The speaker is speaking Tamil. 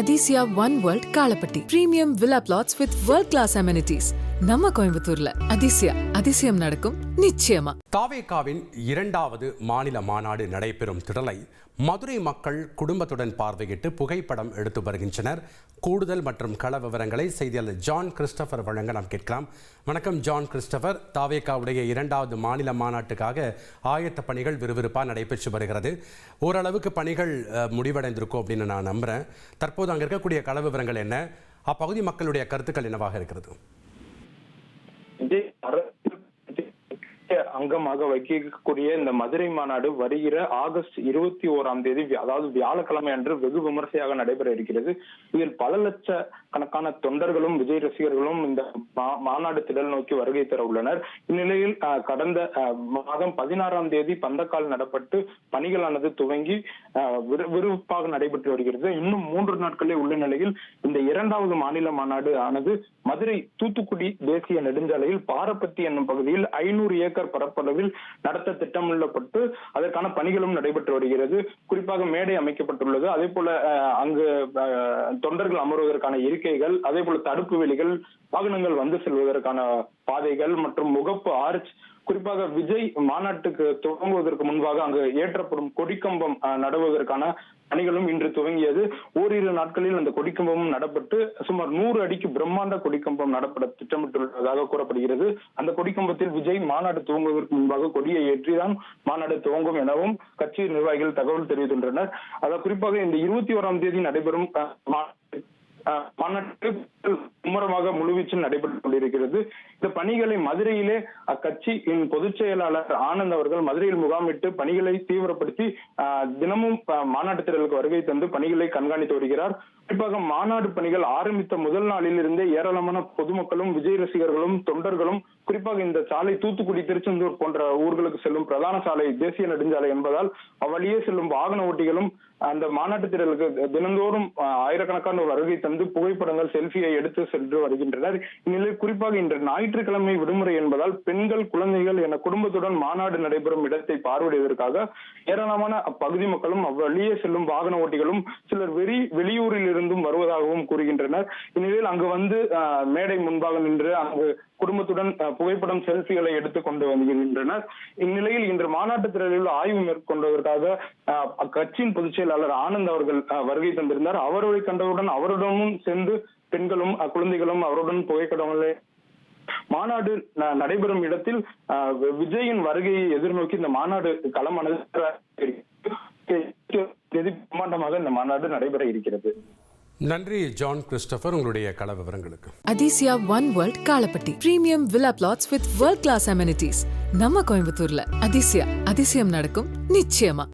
Athisaya one world Kalapatti premium villa flats with world class amenities நம்ம கோயம்புத்தூர்ல அதிசயம் நடக்கும் நிச்சயமா. தாவேகாவின் 2வது மாநில மாநாடு நடைபெறும் திடலை மதுரை மக்கள் குடும்பத்துடன் பார்வையிட்டு புகைப்படம் எடுத்து வருகின்றனர். கூடுதல் மற்றும் கள விவரங்களை செய்தியாளர் ஜான் கிறிஸ்டபர் வழங்க நாம் கேட்கலாம். வணக்கம் ஜான் கிறிஸ்டபர். தாவேகாவுடைய 2வது மாநில மாநாட்டுக்காக ஆயத்த பணிகள் விறுவிறுப்பாக நடைபெற்று வருகிறது. ஓரளவுக்கு பணிகள் முடிவடைந்திருக்கும் அப்படின்னு நான் நம்புகிறேன். தற்போது அங்கே இருக்கக்கூடிய கள விவரங்கள் என்ன, அப்பகுதி மக்களுடைய கருத்துக்கள் என்னவாக இருக்கிறது? அங்கமாக வைக்கக்கூடிய இந்த மதுரை மாநாடு வருகிற ஆகஸ்ட் 21 அதாவது வியாழக்கிழமை அன்று வெகு விமர்சையாக நடைபெற இருக்கிறது. இதில் பல லட்ச கணக்கான தொண்டர்களும் விஜய் ரசிகர்களும் இந்த மாநாடு திடல் நோக்கி வருகை தர உள்ளனர். இந்நிலையில் கடந்த மாதம் 16 பந்தக்கால் நடப்பட்டு பணிகளானது துவங்கி விறுவிறுப்பாக நடைபெற்று வருகிறது. இன்னும் 3 நாட்களே உள்ள நிலையில் இந்த 2வது மாநில மாநாடு ஆனது மதுரை தூத்துக்குடி தேசிய நெடுஞ்சாலையில் பாரப்பத்தி என்னும் பகுதியில் 500 ஏக்கர் பரப்பளவில் நடத்த திட்டமிடப்பட்டு அதற்கான பணிகளும் நடைபெற்று வருகிறது. குறிப்பாக மேடை அமைக்கப்பட்டுள்ளது. அதே போல அங்கு தொண்டர்கள் அமர்வதற்கான இருக்கைகள், அதே போல தடுப்பு வேலிகள், வாகனங்கள் வந்து செல்வதற்கான பாதைகள் மற்றும் முகப்பு ஆர்ச், குறிப்பாக விஜய் மாநாட்டுக்கு துவங்குவதற்கு முன்பாக அங்கு ஏற்றப்படும் கொடிக்கம்பம் நடுவதற்கான பணிகளும் இன்று துவங்கியது. ஓரிரு நாட்களில் அந்த கொடிக்கம்பமும் நடப்பட்டு சுமார் 100 அடிக்கு பிரம்மாண்ட கொடிக்கம்பம் நடப்பட திட்டமிட்டுள்ளதாக கூறப்படுகிறது. அந்த கொடிக்கம்பத்தில் விஜய் மாநாடு துவங்குவதற்கு முன்பாக கொடியை ஏற்றிதான் மாநாடு துவங்கும் எனவும் கட்சி நிர்வாகிகள் தகவல் தெரிவிக்கின்றனர். அதாவது குறிப்பாக இந்த 21 நடைபெறும் மாநாட்டு மும்முரமாக முழுவீச்சில் நடைபெற்றுக் கொண்டிருக்கிறது. இந்த பணிகளை மதுரையிலே அக்கட்சியின் பொதுச் செயலாளர் ஆனந்த் அவர்கள் மதுரையில் முகாமிட்டு பணிகளை தீவிரப்படுத்தி தினமும் மாநாட்டு திடலுக்கு வருகை தந்து பணிகளை கண்காணித்து வருகிறார். குறிப்பாக மாநாடு பணிகள் ஆரம்பித்த முதல் நாளில் இருந்தே ஏராளமான பொதுமக்களும் விஜய் ரசிகர்களும் தொண்டர்களும், குறிப்பாக இந்த சாலை தூத்துக்குடி திருச்செந்தூர் போன்ற ஊர்களுக்கு செல்லும் பிரதான சாலை தேசிய நெடுஞ்சாலை என்பதால் அவ்வழியே செல்லும் வாகன ஓட்டிகளும் அந்த மாநாட்டு திடலுக்கு தினந்தோறும் ஆயிரக்கணக்கான வருகை தந்து புகைப்படங்கள், செல்ஃபியை எடுத்து சென்று வருகின்றனர். இந்நிலையில் குறிப்பாக இன்று ஞாயிற்றுக்கிழமை விடுமுறை என்பதால் பெண்கள், குழந்தைகள் என குடும்பத்துடன் மாநாடு நடைபெறும் இடத்தை பார்வையிடுவதற்காக ஏராளமான அப்பகுதி மக்களும் அவ்வழியே செல்லும் வாகன ஓட்டிகளும் சிலர் வெளியூரில் இருந்தும் வருவதாகவும் கூறுகின்றனர். இந்நிலையில் அங்கு வந்து மேடை முன்பாக நின்று அங்கு குடும்பத்துடன் புகைப்படம், செல்ஃபிகளை எடுத்துக் கொண்டு வருகின்றனர். இந்நிலையில் இன்று மாநாட்டு திடலில் ஆய்வு மேற்கொண்டதற்காக அக்கட்சியின் பொதுச் செயலாளர் ஆனந்த் அவர்கள் வருகை தந்திருந்தார். அவர்களை கண்டவுடன் அவருடனும் சேர்ந்து பெண்களும் குழந்தைகளும் அவருடன் புகைப்படங்களை மாநாடு நடைபெறும் இடத்தில் விஜயின் வருகையை எதிர்நோக்கி இந்த மாநாடு களமானது பிரம்மாண்டமாக இந்த மாநாடு நடைபெற இருக்கிறது. நன்றி ஜான் கிறிஸ்டபர், உங்களுடைய கள விவரங்களுக்கு. Athisaya one world Kalapatti premium villa flats with world class amenities நம்ம கோயம்புத்தூர்ல அதிசயம் நடக்கும் நிச்சயமா.